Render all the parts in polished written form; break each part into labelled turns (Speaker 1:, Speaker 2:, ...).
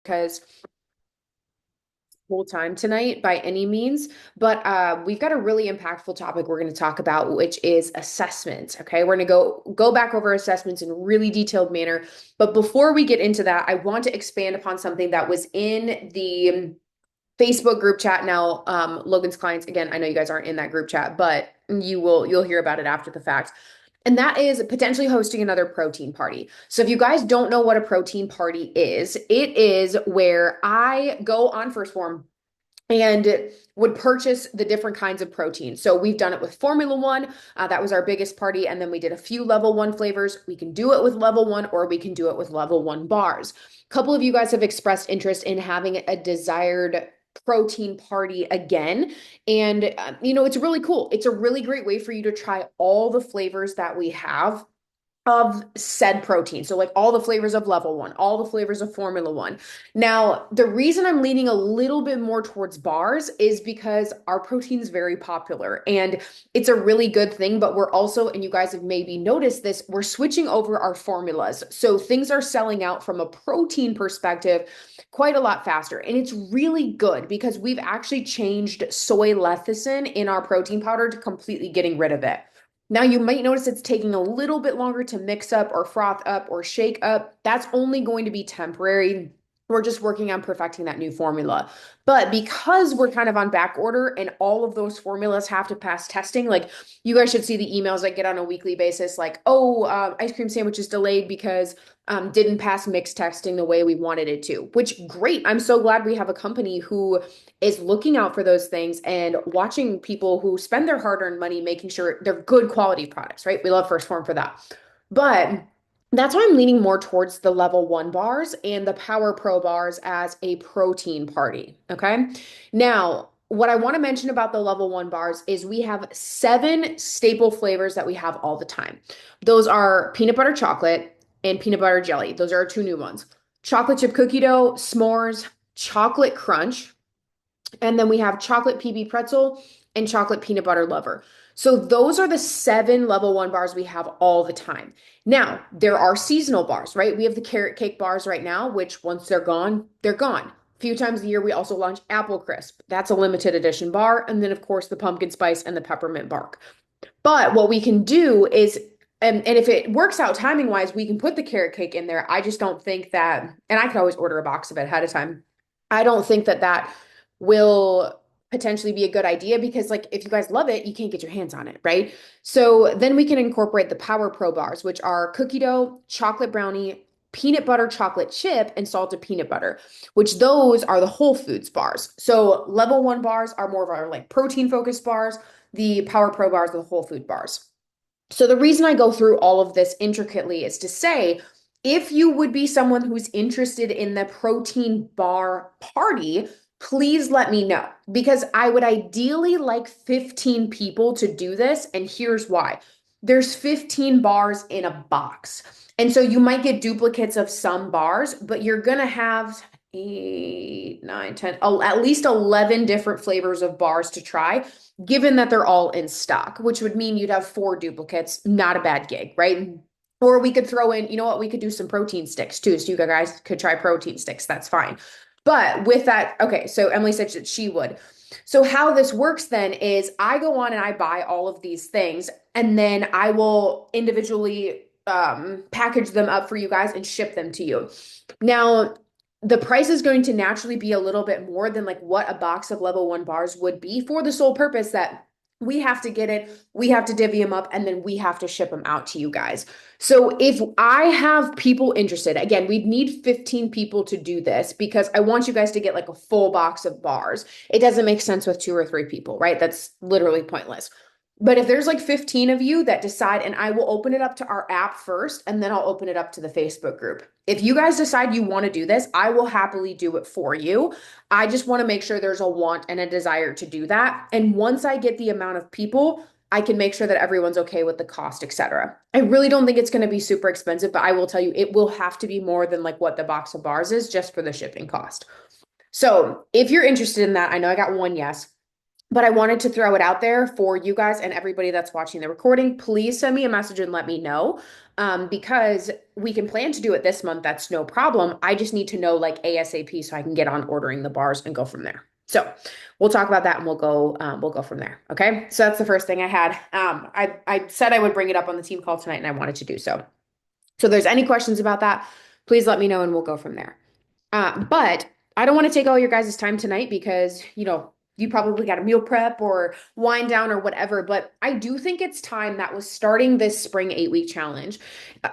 Speaker 1: because full time tonight by any means, but we've got a really impactful topic we're going to talk about, which is assessments. Okay, we're going to go back over assessments in a really detailed manner. But before we get into that, I want to expand upon something that was in the Facebook group chat. Now, Logan's clients, again, I know you guys aren't in that group chat, but you'll hear about it after the fact. And that is potentially hosting another protein party. So if you guys don't know what a protein party is, it is where I go on First Form and would purchase the different kinds of protein. So we've done it with Formula One. That was our biggest party. And then we did a few level one flavors. We can do it with level one, or we can do it with level one bars. A couple of you guys have expressed interest in having a desired protein party again. And, it's really cool. It's a really great way for you to try all the flavors that we have of said protein. So like all the flavors of level one, all the flavors of Formula One. Now, the reason I'm leaning a little bit more towards bars is because our protein is very popular and it's a really good thing, but we're also, and you guys have maybe noticed this, we're switching over our formulas. So things are selling out from a protein perspective quite a lot faster. And it's really good because we've actually changed soy lecithin in our protein powder to completely getting rid of it. Now you might notice it's taking a little bit longer to mix up or froth up or shake up. That's only going to be temporary. We're just working on perfecting that new formula. But because we're kind of on back order and all of those formulas have to pass testing, like you guys should see the emails I get on a weekly basis, like, oh, ice cream sandwich is delayed because didn't pass mix testing the way we wanted it to, which great. I'm so glad we have a company who is looking out for those things and watching people who spend their hard-earned money, making sure they're good quality products, right? We love First Form for that. But that's why I'm leaning more towards the level one bars and the Power Pro bars as a protein party. Okay. Now, what I want to mention about the level one bars is we have 7 staple flavors that we have all the time. Those are peanut butter chocolate and peanut butter jelly. Those are our 2 new ones. Chocolate chip cookie dough, s'mores, chocolate crunch, and then we have chocolate PB pretzel and chocolate peanut butter lover. So those are the 7 level one bars we have all the time. Now, there are seasonal bars, right? We have the carrot cake bars right now, which once they're gone, they're gone. A few times a year, we also launch apple crisp. That's a limited edition bar. And then, of course, the pumpkin spice and the peppermint bark. But what we can do is, and if it works out timing wise, we can put the carrot cake in there. I just don't think that, and I could always order a box of it ahead of time. I don't think that that will potentially be a good idea because like if you guys love it, you can't get your hands on it, right? So then we can incorporate the Power Pro bars, which are cookie dough, chocolate brownie, peanut butter chocolate chip, and salted peanut butter, which those are the Whole Foods bars. So level one bars are more of our like protein focused bars. The Power Pro bars are the whole food bars. So the reason I go through all of this intricately is to say, if you would be someone who's interested in the protein bar party, please let me know because I would ideally like 15 people to do this. And here's why. There's 15 bars in a box. And so you might get duplicates of some bars, but you're going to have 8, 9, 10, at least 11 different flavors of bars to try, given that they're all in stock, which would mean you'd have 4 duplicates. Not a bad gig, right? Or we could throw in, you know what, we could do some protein sticks too. So you guys could try protein sticks. That's fine. But with that, okay, so Emily said that she would. So how this works then is I go on and I buy all of these things and then I will individually package them up for you guys and ship them to you. Now, the price is going to naturally be a little bit more than like what a box of level one bars would be for the sole purpose that we have to get it, we have to divvy them up, and then we have to ship them out to you guys. So if I have people interested, again, we'd need 15 people to do this because I want you guys to get like a full box of bars. It doesn't make sense with 2 or 3 people, right? That's literally pointless. But if there's like 15 of you that decide, and I will open it up to our app first, and then I'll open it up to the Facebook group. If you guys decide you want to do this, I will happily do it for you. I just want to make sure there's a want and a desire to do that. And once I get the amount of people, I can make sure that everyone's okay with the cost, etc. I really don't think it's going to be super expensive, but I will tell you it will have to be more than like what the box of bars is just for the shipping cost. So if you're interested in that, I know I got one yes. but I wanted to throw it out there for you guys and everybody that's watching the recording. Please send me a message and let me know, because we can plan to do it this month. That's no problem. I just need to know like ASAP so I can get on ordering the bars and go from there. So we'll talk about that and we'll go from there. Okay. So that's the first thing I had. I said I would bring it up on the team call tonight and I wanted to do so. So if there's any questions about that, please let me know and we'll go from there. But I don't want to take all your guys' time tonight because, you probably got a meal prep or wind down or whatever. But I do think it's time that was starting this spring 8-week challenge.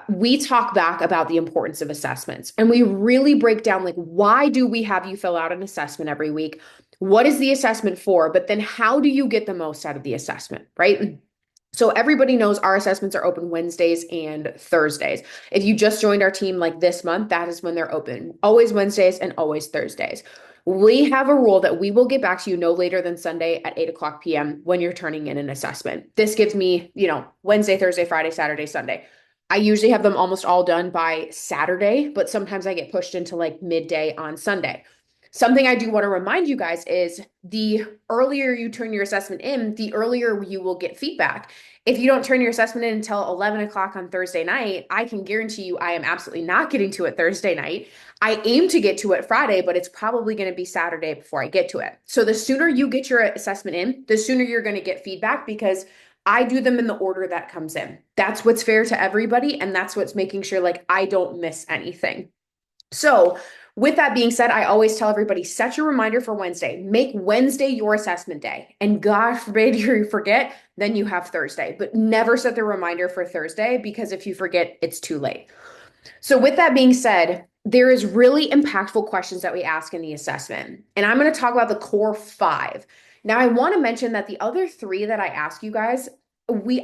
Speaker 1: We talk back about the importance of assessments and we really break down like, why do we have you fill out an assessment every week? What is the assessment for? But then how do you get the most out of the assessment, right? So everybody knows our assessments are open Wednesdays and Thursdays. If you just joined our team like this month, that is when they're open. Always Wednesdays and always Thursdays. We have a rule that we will get back to you no later than Sunday at 8 o'clock p.m. when you're turning in an assessment. This gives me, Wednesday, Thursday, Friday, Saturday, Sunday. I usually have them almost all done by Saturday, but sometimes I get pushed into like midday on Sunday. Something I do want to remind you guys is the earlier you turn your assessment in, the earlier you will get feedback. If you don't turn your assessment in until 11 o'clock on Thursday night, I can guarantee you I am absolutely not getting to it Thursday night. I aim to get to it Friday, but it's probably going to be Saturday before I get to it. So the sooner you get your assessment in, the sooner you're going to get feedback because I do them in the order that comes in. That's what's fair to everybody. And that's what's making sure like I don't miss anything. So with that being said, I always tell everybody, set your reminder for Wednesday. Make Wednesday your assessment day. And God forbid you forget, then you have Thursday. But never set the reminder for Thursday because if you forget, it's too late. So with that being said, there is really impactful questions that we ask in the assessment. And I'm going to talk about the core 5. Now, I want to mention that the other 3 that I ask you guys,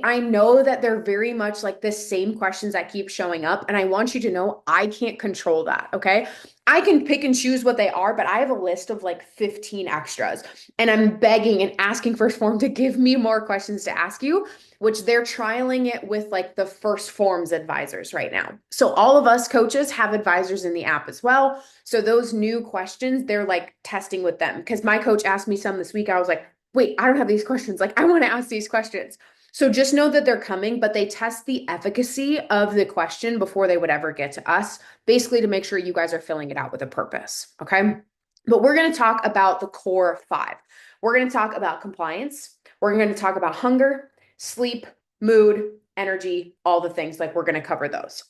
Speaker 1: I know that they're very much like the same questions that keep showing up. And I want you to know I can't control that. Okay. I can pick and choose what they are, but I have a list of like 15 extras. And I'm begging and asking First Form to give me more questions to ask you, which they're trialing it with like the First Forms advisors right now. So all of us coaches have advisors in the app as well. So those new questions, they're like testing with them. Because my coach asked me some this week. I was like, wait, I don't have these questions. Like, I want to ask these questions. So just know that they're coming, but they test the efficacy of the question before they would ever get to us, basically to make sure you guys are filling it out with a purpose. Okay. But we're going to talk about the core 5. We're going to talk about compliance. We're going to talk about hunger, sleep, mood, energy, all the things. Like we're going to cover those.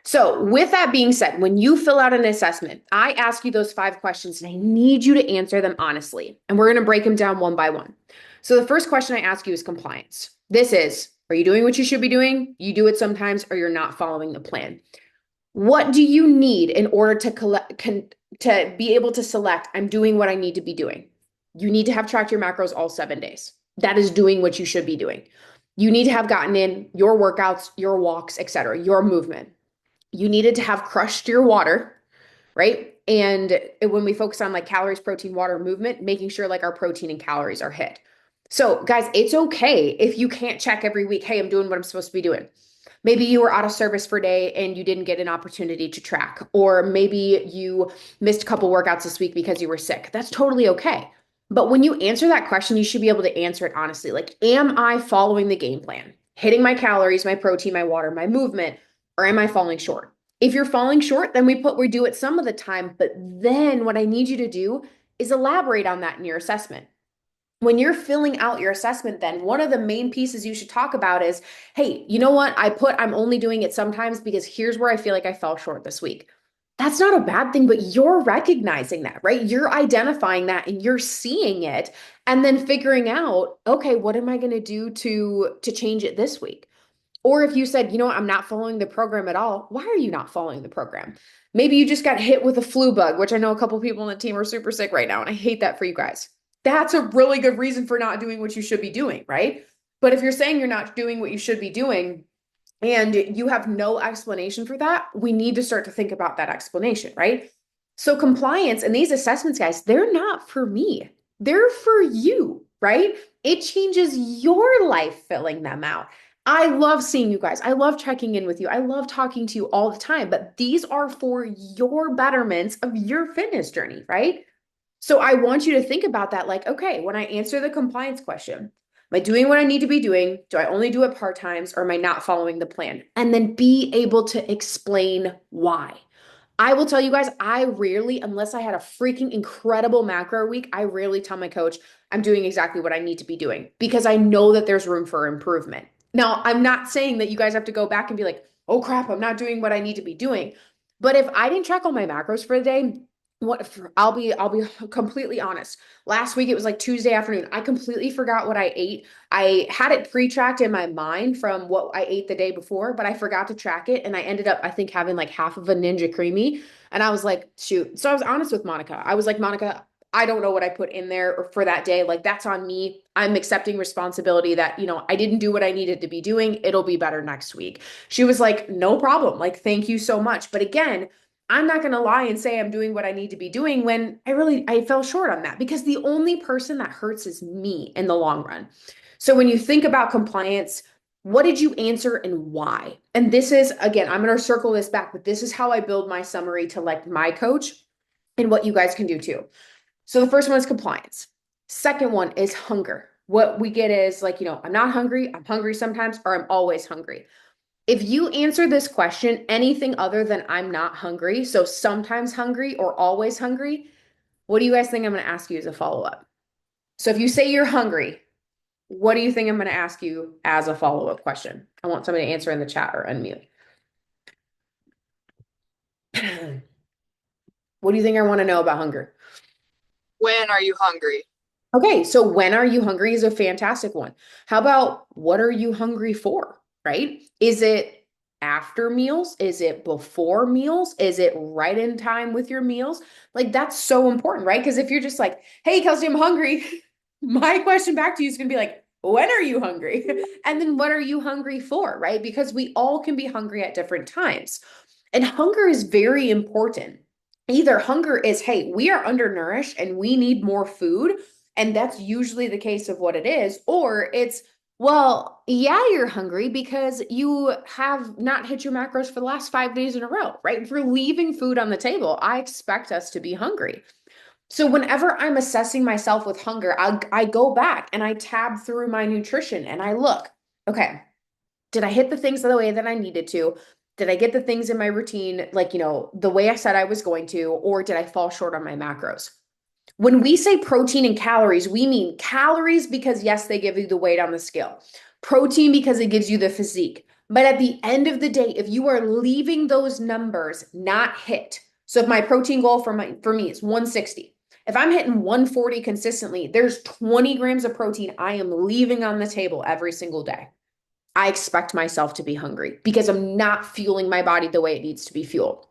Speaker 1: So with that being said, when you fill out an assessment, I ask you those 5 questions and I need you to answer them honestly. And we're going to break them down one by one. So the first question I ask you is compliance. This is, are you doing what you should be doing? You do it sometimes or you're not following the plan. What do you need in order to be able to select, I'm doing what I need to be doing? You need to have tracked your macros all 7 days. That is doing what you should be doing. You need to have gotten in your workouts, your walks, etc., your movement. You needed to have crushed your water, right? And when we focus on like calories, protein, water, movement, making sure like our protein and calories are hit. So guys, it's okay if you can't check every week, hey, I'm doing what I'm supposed to be doing. Maybe you were out of service for a day and you didn't get an opportunity to track, or maybe you missed a couple workouts this week because you were sick. That's totally okay. But when you answer that question, you should be able to answer it honestly. Like, am I following the game plan? Hitting my calories, my protein, my water, my movement, or am I falling short? If you're falling short, then we do it some of the time, but then what I need you to do is elaborate on that in your assessment. When you're filling out your assessment, then one of the main pieces you should talk about is, hey, you know what? I'm only doing it sometimes because here's where I feel like I fell short this week. That's not a bad thing, but you're recognizing that, right? You're identifying that and you're seeing it and then figuring out, okay, what am I going to do to change it this week? Or if you said, you know what, I'm not following the program at all, why are you not following the program? Maybe you just got hit with a flu bug, which I know a couple people on the team are super sick right now, and I hate that for you guys. That's a really good reason for not doing what you should be doing, right? But if you're saying you're not doing what you should be doing and you have no explanation for that, we need to start to think about that explanation, right? So compliance and these assessments, guys, they're not for me. They're for you, right? It changes your life filling them out. I love seeing you guys. I love checking in with you. I love talking to you all the time, but these are for your betterments of your fitness journey, right? So I want you to think about that. Like, okay, when I answer the compliance question, am I doing what I need to be doing? Do I only do it part times or am I not following the plan? And then be able to explain why. I will tell you guys, I rarely, unless I had a freaking incredible macro week, I rarely tell my coach I'm doing exactly what I need to be doing because I know that there's room for improvement. Now, I'm not saying that you guys have to go back and be like, oh crap, I'm not doing what I need to be doing. But if I didn't track all my macros for the day, I'll be completely honest. Last week it was like Tuesday afternoon. I completely forgot what I ate. I had it pre-tracked in my mind from what I ate the day before, but I forgot to track it. And I ended up, I think, having like half of a Ninja Creamy. And I was like, shoot. So I was honest with Monica. I was like, Monica, I don't know what I put in there or for that day. Like, that's on me. I'm accepting responsibility that, I didn't do what I needed to be doing. It'll be better next week. She was like, no problem. Like, thank you so much. But again, I'm not going to lie and say I'm doing what I need to be doing when I fell short on that because the only person that hurts is me in the long run. So when you think about compliance, what did you answer and why? And this is, again, I'm going to circle this back, but this is how I build my summary to like my coach and what you guys can do too. So the first one is compliance. Second one is hunger. What we get is like, I'm not hungry, I'm hungry sometimes, or I'm always hungry. If you answer this question anything other than I'm not hungry, so sometimes hungry or always hungry, what do you guys think I'm going to ask you as a follow-up? So if you say you're hungry, what do you think I'm going to ask you as a follow-up question? I want somebody to answer in the chat or unmute. What do you think I want to know about hunger?
Speaker 2: When are you hungry?
Speaker 1: Okay, so when are you hungry is a fantastic one. How about what are you hungry for, right? Is it after meals? Is it before meals? Is it right in time with your meals? Like that's so important, right? Because if you're just like, hey, Kelsey, I'm hungry, my question back to you is going to be like, when are you hungry? And then what are you hungry for, right? Because we all can be hungry at different times. And hunger is very important. Either hunger is, hey, we are undernourished and we need more food, and that's usually the case of what it is. Or it's, well, yeah, you're hungry because you have not hit your macros for the last 5 days in a row, right? If we're leaving food on the table, I expect us to be hungry. So whenever I'm assessing myself with hunger, I go back and I tab through my nutrition and I look, okay, did I hit the things the way that I needed to? Did I get the things in my routine, like, the way I said I was going to, or did I fall short on my macros? When we say protein and calories, we mean calories because, yes, they give you the weight on the scale, protein because it gives you the physique. But at the end of the day, if you are leaving those numbers not hit, so if my protein goal for me is 160, if I'm hitting 140 consistently, there's 20 grams of protein I am leaving on the table every single day. I expect myself to be hungry because I'm not fueling my body the way it needs to be fueled.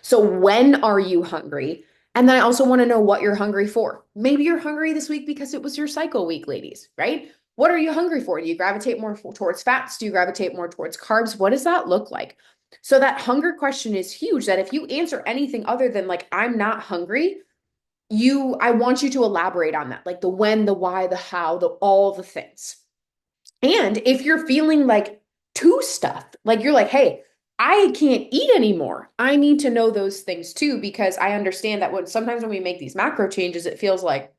Speaker 1: So when are you hungry? And then I also want to know what you're hungry for. Maybe you're hungry this week because it was your cycle week, ladies, right? What are you hungry for? Do you gravitate more towards fats? Do you gravitate more towards carbs? What does that look like? So that hunger question is huge, that if you answer anything other than like I'm not hungry, I want you to elaborate on that, like the when, the why, the how, the all the things. And if you're feeling like too stuffed, like you're like, hey, I can't eat anymore. I need to know those things too, because I understand that sometimes when we make these macro changes, it feels like,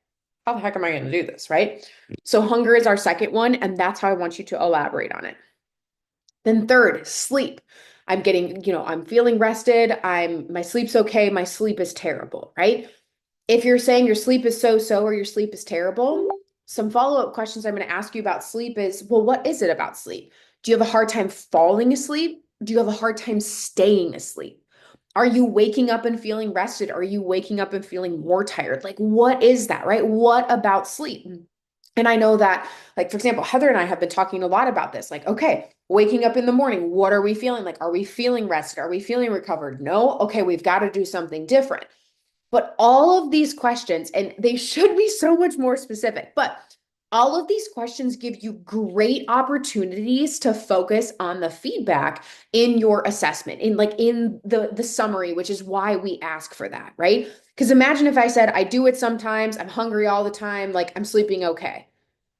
Speaker 1: how the heck am I going to do this? Right. So hunger is our second one. And that's how I want you to elaborate on it. Then third, sleep. I'm getting, I'm feeling rested. My sleep's okay. My sleep is terrible. Right. If you're saying your sleep is so-so or your sleep is terrible, some follow-up questions I'm going to ask you about sleep is, well, what is it about sleep? Do you have a hard time falling asleep? Do you have a hard time staying asleep? Are you waking up and feeling rested? Are you waking up and feeling more tired? Like, what is that, right? What about sleep? And I know that, like, for example, Heather and I have been talking a lot about this. Like, okay, waking up in the morning, what are we feeling like? Are we feeling rested? Are we feeling recovered? No? Okay, we've got to do something different. But all of these questions, and they should be so much more specific, but all of these questions give you great opportunities to focus on the feedback in your assessment, in the summary, which is why we ask for that, right? Because imagine if I said, I do it sometimes, I'm hungry all the time, like I'm sleeping okay.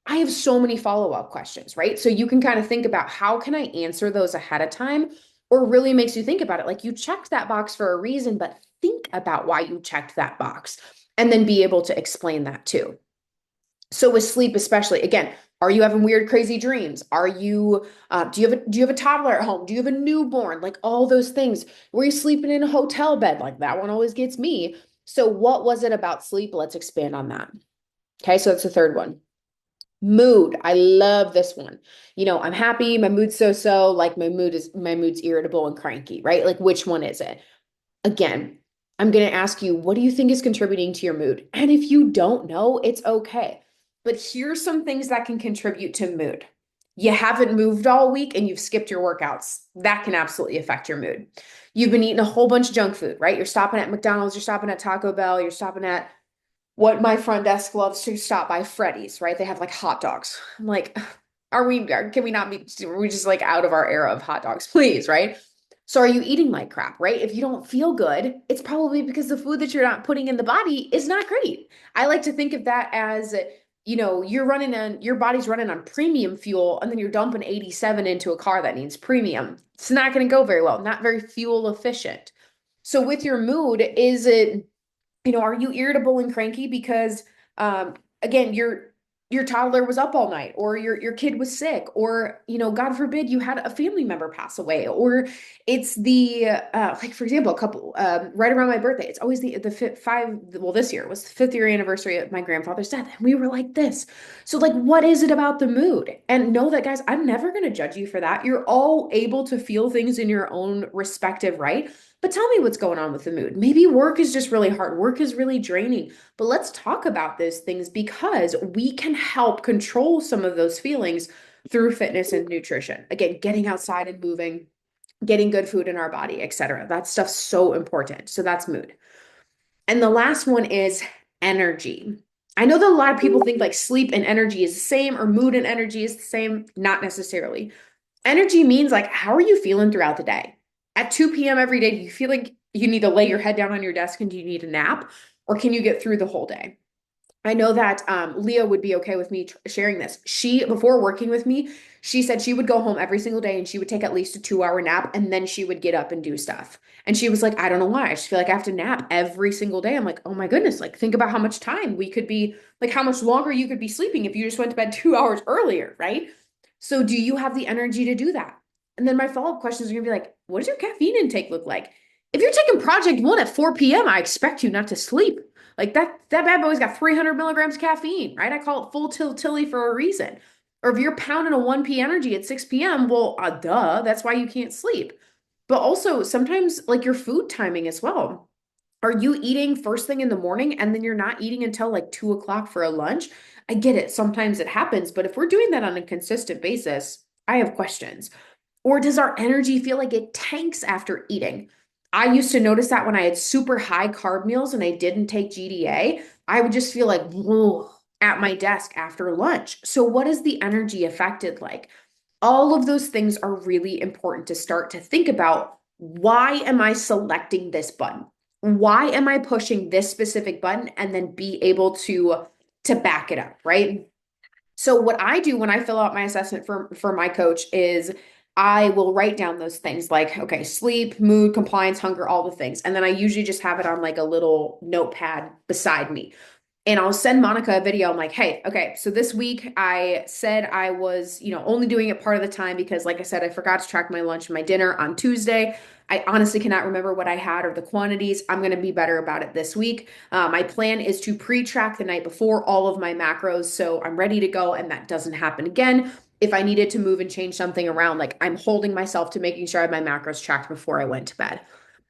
Speaker 1: I have so many follow-up questions, right? So you can kind of think about how can I answer those ahead of time, or really makes you think about it. Like you checked that box for a reason, but think about why you checked that box. and then be able to explain that too. So with sleep, especially, again, are you having weird, crazy dreams? Are you, do you have a toddler at home? Do you have a newborn? Like all those things. Were you sleeping in a hotel bed? Like that one always gets me. So what was it about sleep? Let's expand on that. Okay, so that's the third one. Mood. I love this one. I'm happy, my mood's so, like my mood's irritable and cranky, right? Like which one is it? Again, I'm going to ask you, what do you think is contributing to your mood? And if you don't know, it's okay. But here's some things that can contribute to mood. You haven't moved all week and you've skipped your workouts. That can absolutely affect your mood. You've been eating a whole bunch of junk food, right? You're stopping at McDonald's, you're stopping at Taco Bell, you're stopping at what my front desk loves to stop by, Freddy's, right? They have like hot dogs. I'm like, can we not be, are we just like out of our era of hot dogs, please, right? So are you eating like crap, right? If you don't feel good, it's probably because the food that you're not putting in the body is not great. I like to think of that as, your body's running on premium fuel and then you're dumping 87 into a car that needs premium. It's not going to go very well, not very fuel efficient. So with your mood, is it are you irritable and cranky because again, your toddler was up all night, or your kid was sick, or God forbid you had a family member pass away, or it's the like for example, a couple right around my birthday, it's always the five, well, this year was the 5th year anniversary of my grandfather's death, and we were like this. So like, what is it about the mood? And know that, guys, I'm never going to judge you for that. You're all able to feel things in your own respective right. But tell me what's going on with the mood. Maybe work is just really hard. Work is really draining. But let's talk about those things because we can help control some of those feelings through fitness and nutrition. Again, getting outside and moving, getting good food in our body, etc. That stuff's so important. So that's mood. And the last one is energy. I know that a lot of people think like sleep and energy is the same or mood and energy is the same. Not necessarily. Energy means like, how are you feeling throughout the day? At 2 p.m. every day, do you feel like you need to lay your head down on your desk and do you need a nap? Or can you get through the whole day? I know that Leah would be okay with me sharing this. Before working with me, she said she would go home every single day and she would take at least a 2 hour nap and then she would get up and do stuff. And she was like, I don't know why. I just feel like I have to nap every single day. I'm like, oh my goodness. Like, think about how much time we could be, like, how much longer you could be sleeping if you just went to bed 2 hours earlier, right? So, do you have the energy to do that? And then my follow up questions are going to be like, what does your caffeine intake look like? If you're taking Project One at 4 p.m., I expect you not to sleep. Like that bad boy's got 300 milligrams caffeine, right? I call it full tilly for a reason. Or if you're pounding a 1P energy at 6 p.m., well, duh, that's why you can't sleep. But also sometimes like your food timing as well. Are you eating first thing in the morning and then you're not eating until like 2 o'clock for a lunch? I get it. Sometimes it happens, but if we're doing that on a consistent basis, I have questions. Or does our energy feel like it tanks after eating? I used to notice that when I had super high carb meals and I didn't take GDA, I would just feel like whoa, at my desk after lunch. So, what is the energy affected like? All of those things are really important to start to think about. Why am I selecting this button? Why am I pushing this specific button? And then be able to back it up, right? So what I do when I fill out my assessment for my coach is I will write down those things like, okay, sleep, mood, compliance, hunger, all the things. And then I usually just have it on like a little notepad beside me. And I'll send Monica a video. I'm like, hey, okay, so this week I said I was, only doing it part of the time because, like I said, I forgot to track my lunch and my dinner on Tuesday. I honestly cannot remember what I had or the quantities. I'm going to be better about it this week. My plan is to pre-track the night before all of my macros, so I'm ready to go, and that doesn't happen again. If I needed to move and change something around, like I'm holding myself to making sure I had my macros tracked before I went to bed.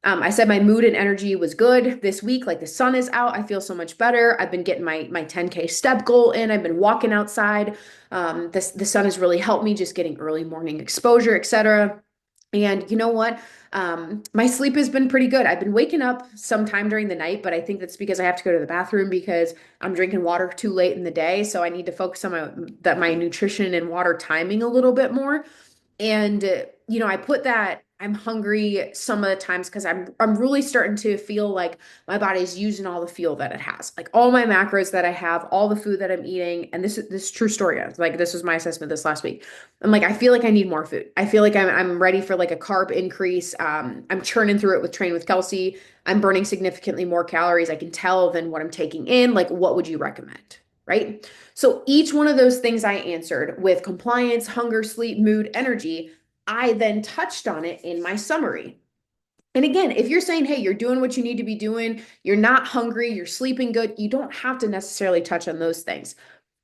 Speaker 1: I said my mood and energy was good this week. Like the sun is out. I feel so much better. I've been getting my 10K step goal in. I've been walking outside. The sun has really helped me just getting early morning exposure, etc. And you know what? My sleep has been pretty good. I've been waking up sometime during the night, but I think that's because I have to go to the bathroom because I'm drinking water too late in the day. So I need to focus on my nutrition and water timing a little bit more. And I put that I'm hungry some of the times because I'm really starting to feel like my body's using all the fuel that it has. Like all my macros that I have, all the food that I'm eating, and this is true story. Like this was my assessment this last week. I'm like, I feel like I need more food. I feel like I'm ready for like a carb increase. I'm churning through it with Train with Kelsey. I'm burning significantly more calories, I can tell, than what I'm taking in. Like, what would you recommend? Right? So each one of those things I answered with compliance, hunger, sleep, mood, energy. I then touched on it in my summary. And again, if you're saying, hey, you're doing what you need to be doing, you're not hungry, you're sleeping good, you don't have to necessarily touch on those things.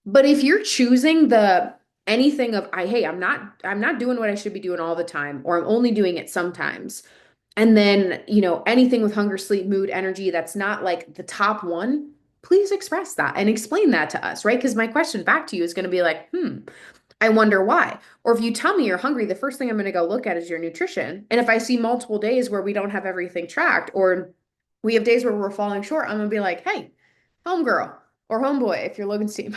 Speaker 1: But if you're choosing the anything of hey, I'm not doing what I should be doing all the time, or I'm only doing it sometimes. And then, anything with hunger, sleep, mood, energy that's not like the top one, please express that and explain that to us, right? Because my question back to you is going to be like, I wonder why. Or if you tell me you're hungry, the first thing I'm going to go look at is your nutrition. And if I see multiple days where we don't have everything tracked, or we have days where we're falling short, I'm going to be like, hey, homegirl or homeboy, if you're Logan's team,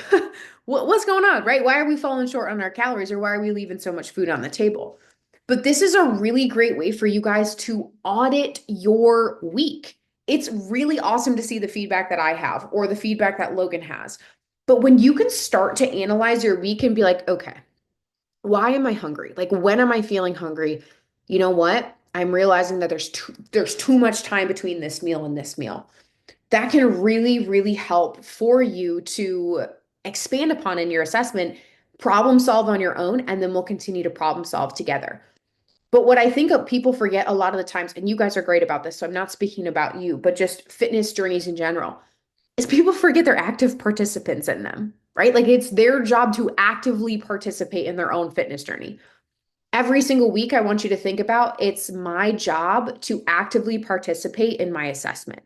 Speaker 1: what's going on, right? Why are we falling short on our calories, or why are we leaving so much food on the table? But this is a really great way for you guys to audit your week. It's really awesome to see the feedback that I have or the feedback that Logan has. But when you can start to analyze your week and be like, okay, why am I hungry? Like, when am I feeling hungry? You know what? I'm realizing that there's too much time between this meal and this meal. That can really, really help for you to expand upon in your assessment, problem solve on your own, and then we'll continue to problem solve together. But what I think of people forget a lot of the times, and you guys are great about this, so I'm not speaking about you, but just fitness journeys in general, is people forget they're active participants in them, right? Like it's their job to actively participate in their own fitness journey. Every single week, I want you to think about it's my job to actively participate in my assessment.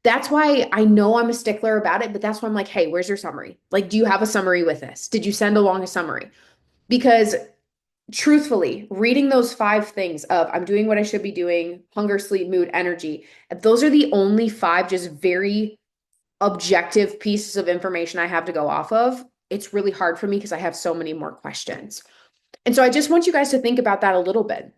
Speaker 1: That's why I know I'm a stickler about it, but that's why I'm like, hey, where's your summary? Like, do you have a summary with this? Did you send along a summary? Because truthfully, reading those five things of I'm doing what I should be doing, hunger, sleep, mood, energy, if those are the only five just very objective pieces of information I have to go off of, it's really hard for me because I have so many more questions. And so I just want you guys to think about that a little bit.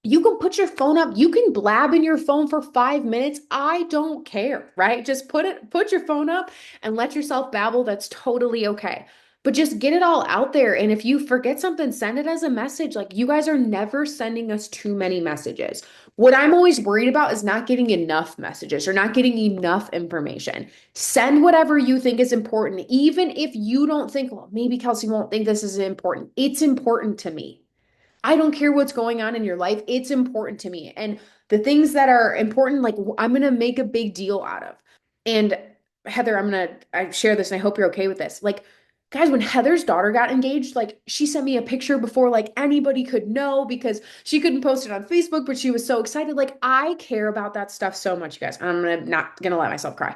Speaker 1: You can put your phone up, you can blab in your phone for 5 minutes. I don't care, right? Just put your phone up and let yourself babble. That's totally okay. But just get it all out there. And if you forget something, send it as a message. Like you guys are never sending us too many messages. What I'm always worried about is not getting enough messages or not getting enough information. Send whatever you think is important, even if you don't think, well, maybe Kelsey won't think this is important. It's important to me. I don't care what's going on in your life. It's important to me. And the things that are important, like I'm going to make a big deal out of. And Heather, I share this and I hope you're okay with this. Like, guys, when Heather's daughter got engaged, like she sent me a picture before like anybody could know because she couldn't post it on Facebook, but she was so excited. Like, I care about that stuff so much, you guys. Not gonna let myself cry.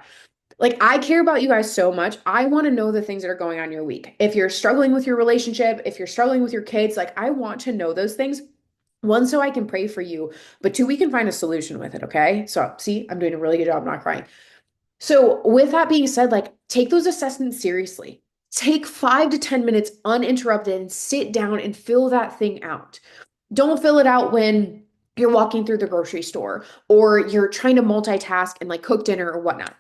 Speaker 1: Like, I care about you guys so much. I want to know the things that are going on in your week. If you're struggling with your relationship, if you're struggling with your kids, like, I want to know those things. One, so I can pray for you, but two, we can find a solution with it. Okay. So, see, I'm doing a really good job not crying. So, with that being said, like, take those assessments seriously. Take 5 to 10 minutes uninterrupted and sit down and fill that thing out. Don't fill it out when you're walking through the grocery store or you're trying to multitask and like cook dinner or whatnot.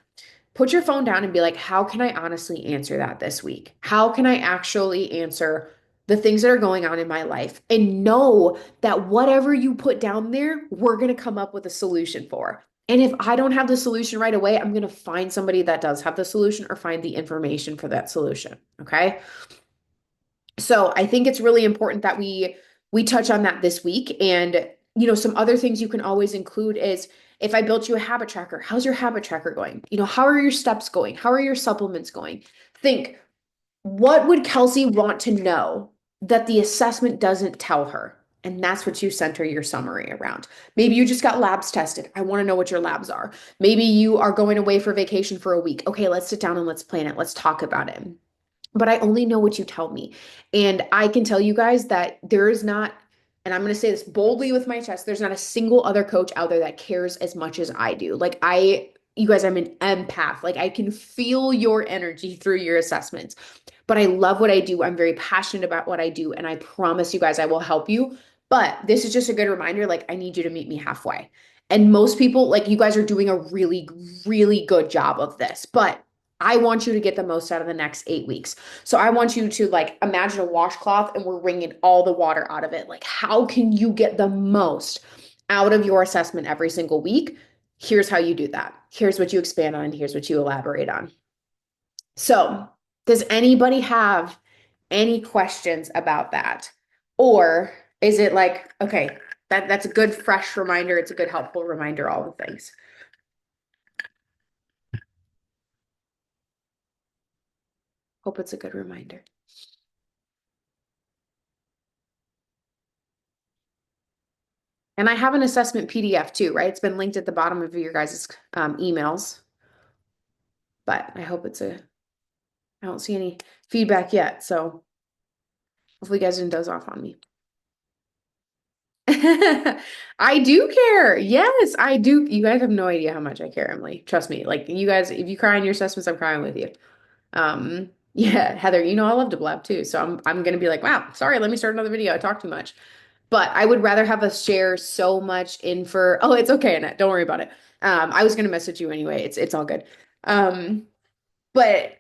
Speaker 1: Put your phone down and be like, how can I honestly answer that this week? How can I actually answer the things that are going on in my life? And know that whatever you put down there, we're going to come up with a solution for. And if I don't have the solution right away, I'm going to find somebody that does have the solution or find the information for that solution. Okay. So I think it's really important that we touch on that this week. And some other things you can always include is if I built you a habit tracker, how's your habit tracker going? How are your steps going? How are your supplements going? Think, what would Kelsey want to know that the assessment doesn't tell her? And that's what you center your summary around. Maybe you just got labs tested. I want to know what your labs are. Maybe you are going away for vacation for a week. Okay, let's sit down and let's plan it. Let's talk about it, but I only know what you tell me. And I can tell you guys that there is not, and I'm going to say this boldly with my chest, there's not a single other coach out there that cares as much as I do. Like you guys, I'm an empath. Like I can feel your energy through your assessments. But I love what I do. I'm very passionate about what I do. And I promise you guys, I will help you. But this is just a good reminder, like, I need you to meet me halfway. And most people, like, you guys are doing a really, really good job of this, but I want you to get the most out of the next 8 weeks. So I want you to, like, imagine a washcloth and we're wringing all the water out of it. Like, how can you get the most out of your assessment every single week? Here's how you do that. Here's what you expand on. Here's what you elaborate on. So, does anybody have any questions about that? Or is it like, okay, that's a good fresh reminder, it's a good helpful reminder, all the things. Hope it's a good reminder. And I have an assessment PDF too, right? It's been linked at the bottom of your guys' emails. But I hope I don't see any feedback yet. So hopefully you guys didn't doze off on me. I do care. Yes, I do. You guys have no idea how much I care, Emily. Trust me. Like, you guys, if you cry in your assessments, I'm crying with you. Yeah, Heather, you know I love to blab too. So I'm gonna be like, wow, sorry, let me start another video. I talk too much. But I would rather have us share so much in for, oh, it's okay, Annette. Don't worry about it. I was gonna message you anyway. It's all good. Um, but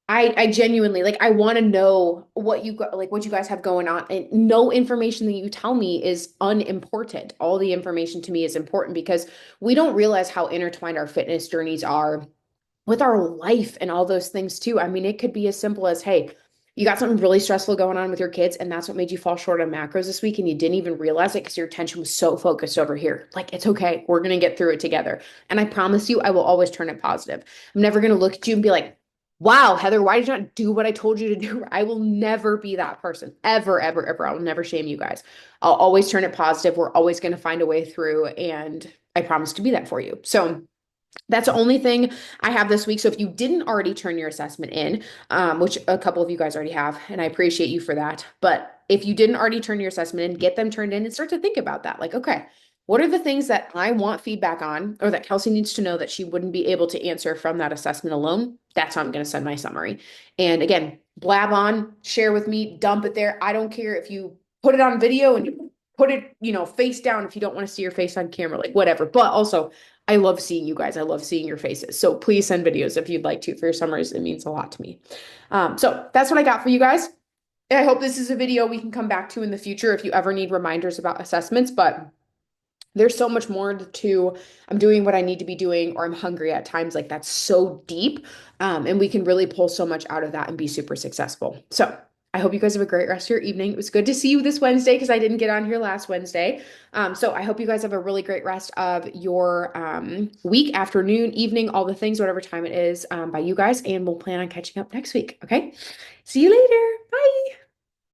Speaker 1: I genuinely, like, I want to know what what you guys have going on, and no information that you tell me is unimportant. All the information to me is important because we don't realize how intertwined our fitness journeys are with our life and all those things too. I mean, it could be as simple as, hey, you got something really stressful going on with your kids, and that's what made you fall short on macros this week, and you didn't even realize it because your attention was so focused over here. Like, it's okay. We're gonna get through it together. And I promise you, I will always turn it positive. I'm never gonna look at you and be like, wow, Heather, why did you not do what I told you to do? I will never be that person. Ever, ever, ever. I will never shame you guys. I'll always turn it positive. We're always going to find a way through. And I promise to be that for you. So that's the only thing I have this week. So if you didn't already turn your assessment in, which a couple of you guys already have, and I appreciate you for that. But if you didn't already turn your assessment in, get them turned in and start to think about that. Like, okay, what are the things that I want feedback on, or that Kelsey needs to know that she wouldn't be able to answer from that assessment alone? That's how I'm going to send my summary. And again, blab on, share with me, dump it there. I don't care if you put it on video and you put it, face down if you don't want to see your face on camera, like whatever. But also, I love seeing you guys. I love seeing your faces. So please send videos if you'd like to for your summaries. It means a lot to me. So that's what I got for you guys. I hope this is a video we can come back to in the future if you ever need reminders about assessments. But there's so much more to I'm doing what I need to be doing, or I'm hungry at times. Like, that's so deep. And we can really pull so much out of that and be super successful. So I hope you guys have a great rest of your evening. It was good to see you this Wednesday because I didn't get on here last Wednesday. So I hope you guys have a really great rest of your week, afternoon, evening, all the things, whatever time it is by you guys. And we'll plan on catching up next week. Okay. See you later.